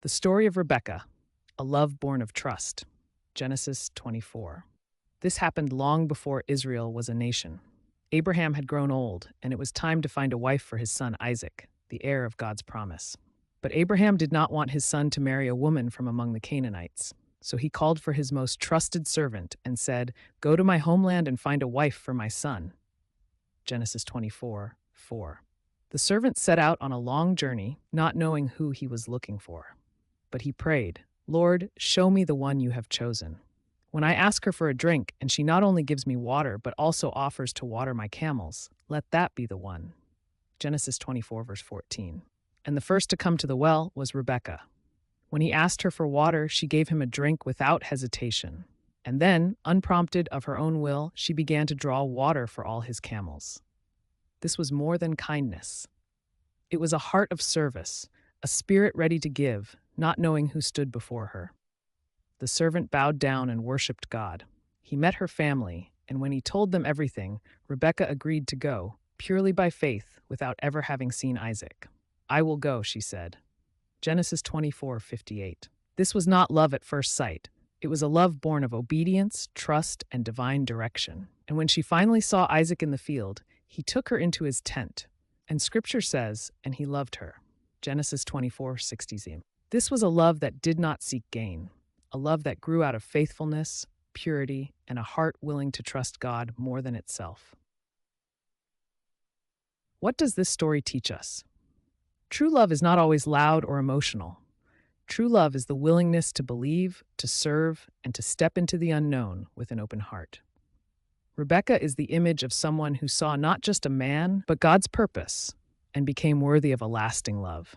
The story of Rebekah, a love born of trust. Genesis 24. This happened long before Israel was a nation. Abraham had grown old, and it was time to find a wife for his son Isaac, the heir of God's promise. But Abraham did not want his son to marry a woman from among the Canaanites. So he called for his most trusted servant and said, "Go to my homeland and find a wife for my son." Genesis 24:4. The servant set out on a long journey, not knowing who he was looking for. But he prayed, "Lord, show me the one you have chosen. When I ask her for a drink and she not only gives me water but also offers to water my camels, let that be the one." Genesis 24, verse 14. And the first to come to the well was Rebekah. When he asked her for water, she gave him a drink without hesitation. And then, unprompted of her own will, she began to draw water for all his camels. This was more than kindness. It was a heart of service, a spirit ready to give, not knowing who stood before her. The servant bowed down and worshipped God. He met her family, and when he told them everything, Rebekah agreed to go, purely by faith, without ever having seen Isaac. "I will go," she said. Genesis 24:58. This was not love at first sight. It was a love born of obedience, trust, and divine direction. And when she finally saw Isaac in the field, he took her into his tent. And Scripture says, "And he loved her." Genesis 24:60. This was a love that did not seek gain, a love that grew out of faithfulness, purity, and a heart willing to trust God more than itself. What does this story teach us? True love is not always loud or emotional. True love is the willingness to believe, to serve, and to step into the unknown with an open heart. Rebekah is the image of someone who saw not just a man, but God's purpose, and became worthy of a lasting love.